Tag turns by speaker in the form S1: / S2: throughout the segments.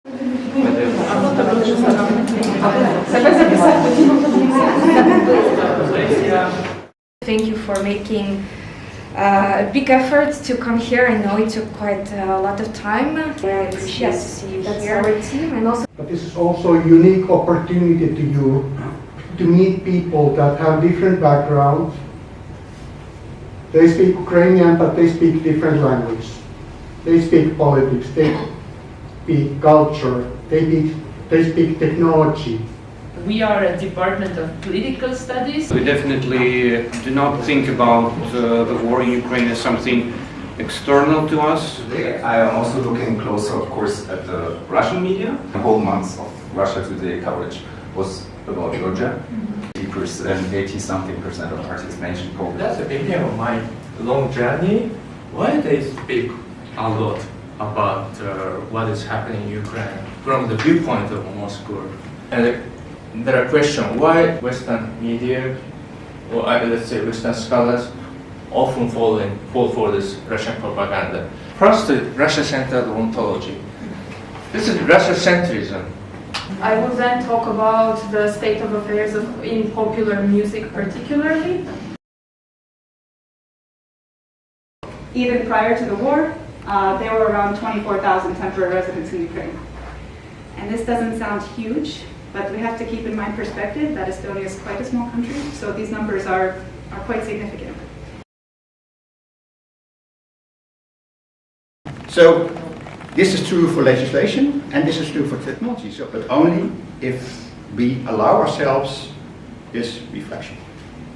S1: Thank you for making a big effort to come here. I know it took quite a lot of time. I appreciate to see you here. Our team, and also.
S2: But this is also a unique opportunity to you to meet people that have different backgrounds. They speak Ukrainian, but they speak different language. They speak politics, they speak culture, they speak technology.
S3: We are a department of political studies.
S4: We definitely do not think about the war in Ukraine as something external to us.
S5: Today I am also looking closer, of course, at the Russian media. The whole month of Russia Today coverage was about Georgia. 80-something% of artists mentioned Poland.
S6: That's the beginning of my long journey. Why they speak a lot about what is happening in Ukraine from the viewpoint of Moscow. And there are questions why Western media, or let's say Western scholars, often fall for this Russian propaganda. First, the Russia-centered ontology. This is Russia-centrism.
S3: I will then talk about the state of affairs in popular music particularly.
S7: Even prior to the war, there were around 24,000 temporary residents in Ukraine. And this doesn't sound huge, but we have to keep in mind perspective that Estonia is quite a small country, so these numbers are quite significant.
S8: So this is true for legislation and this is true for technology, but only if we allow ourselves this reflection.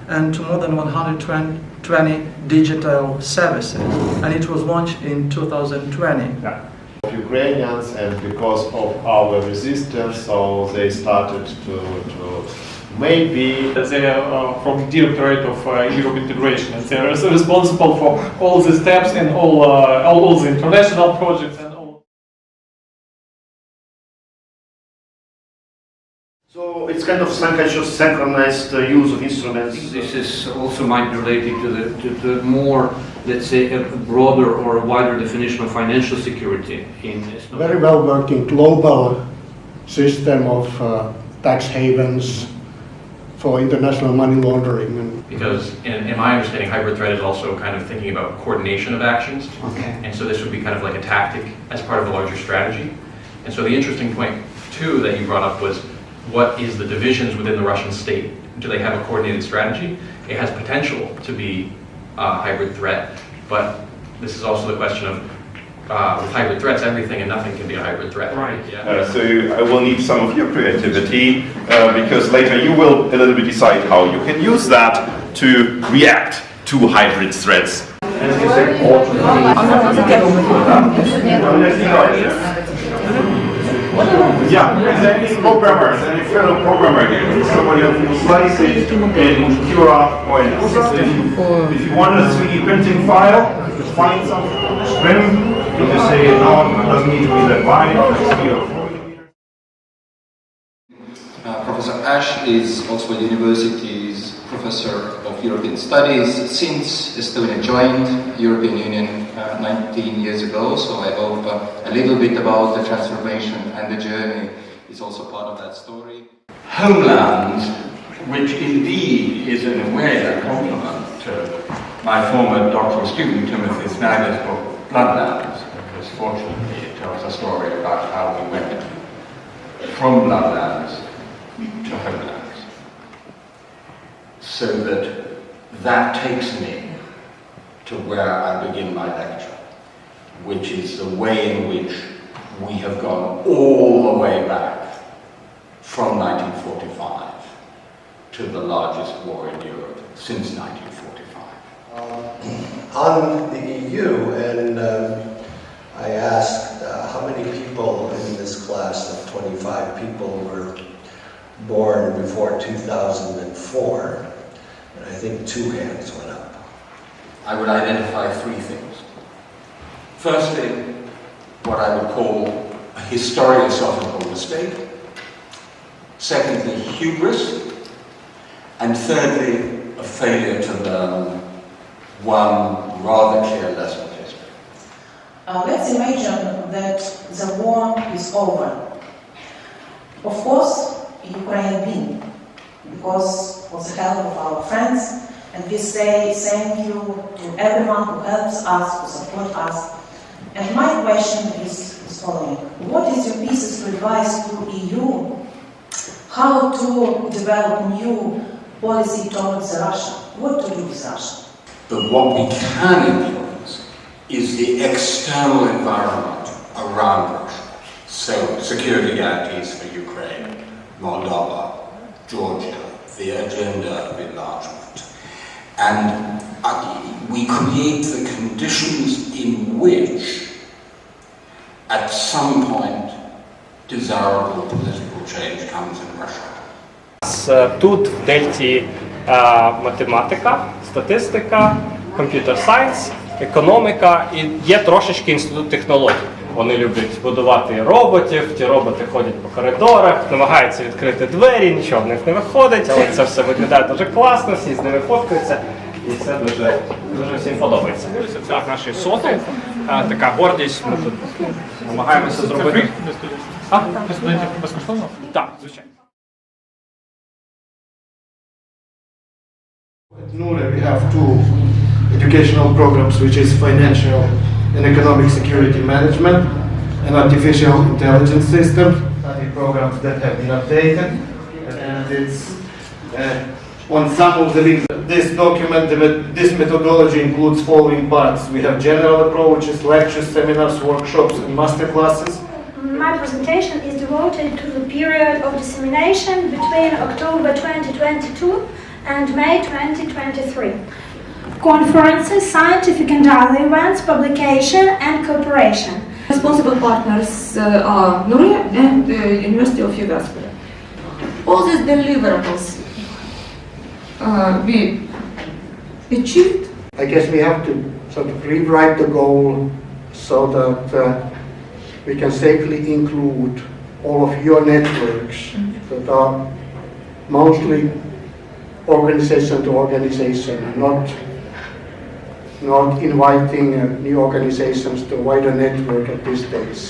S9: And to more than 120 digital services, and it was launched in 2020.
S10: Yeah. Ukrainians, and because of our resistance, so they started to maybe
S11: they are from Directorate of Europe Integration, and they are responsible for all the steps and all the international projects and all.
S10: So it's kind of some kind of synchronized use of instruments.
S4: This is also might be related to the more, let's say, a broader or a wider definition of financial security in Estonia.
S2: Very well working global system of tax havens for international money laundering.
S12: Because in my understanding, hybrid threat is also kind of thinking about coordination of actions.
S2: Okay.
S12: And so this would be kind of like a tactic as part of a larger strategy. And so the interesting point, too, that you brought up was, what is the divisions within the Russian state? Do they have a coordinated strategy? It has potential to be a hybrid threat, but this is also the question of with hybrid threats, everything and nothing can be a hybrid threat.
S4: Right.
S12: Yeah.
S10: So I will need some of your creativity because later you will a little bit decide how you can use that to react to hybrid threats. Yeah, any programmers, any fellow programmer here, somebody who slice it in Cura or in if you want a 3D printing file, you find some string, you just say, no, it doesn't need to be that wide,
S13: Professor Ash is Oxford University's Professor of European Studies since Estonia joined European Union 19 years ago, so I hope a little bit about the transformation and the journey is also part of that story.
S14: Homeland, which indeed is in a way a compliment to my former doctoral student Timothy Snyder's book Bloodlands, because fortunately it tells a story about how we went from Bloodlands to Homelands. So that takes me to where I begin my lecture, which is the way in which we have gone all the way back from 1945 to the largest war in Europe since 1945.
S15: On the EU, and I asked how many people in this class of 25 people were born before 2004, and I think 2 hands went up.
S14: I would identify 3 things. Firstly, what I would call a historiosophical mistake. Secondly, hubris. And thirdly, a failure to learn one rather clear lesson of history.
S16: Let's imagine that the war is is over. Of course, Ukraine win, because of the help of our friends, and we say thank you to everyone who helps us, who supports us. And my question is following. What is your pieces of advice to EU? How to develop new policy towards Russia? What to do with Russia?
S14: But what we can influence is the external environment around Russia. So, security guarantees for Ukraine, Moldova, Georgia, the agenda of enlargement. And we create the conditions in which, at some point, desirable political change comes in Russia.
S11: Тут в Дельті математика, статистика, комп'ютер сайенс, економіка і є трошечки інститут технологій. Вони люблять будувати роботів, ті роботи ходять по коридорах, намагаються відкрити двері, нічого в них не виходить, але це все виглядає дуже класно, всі з ними фоткаються і це дуже всім подобається. Так, наші соти, така гордість, ми тут намагаємося зробити. Безкоштовно? Так, звичайно.
S2: At NURE we have two educational programs, which is financial and economic security management and artificial intelligence systems. Study programs that have been updated, and it's on some of the links. This document, this methodology includes following parts. We have general approaches, lectures, seminars, workshops, and masterclasses.
S17: My presentation is devoted to the period of dissemination between October 2022 and May 2023. Conferences, scientific and other events, publication and cooperation.
S1: Responsible partners are NURE and the University of Tartu. All these deliverables we achieved.
S2: I guess we have to sort of rewrite the goal so that we can safely include all of your networks that are mostly organization to organization, not inviting new organizations to a wider network at this stage.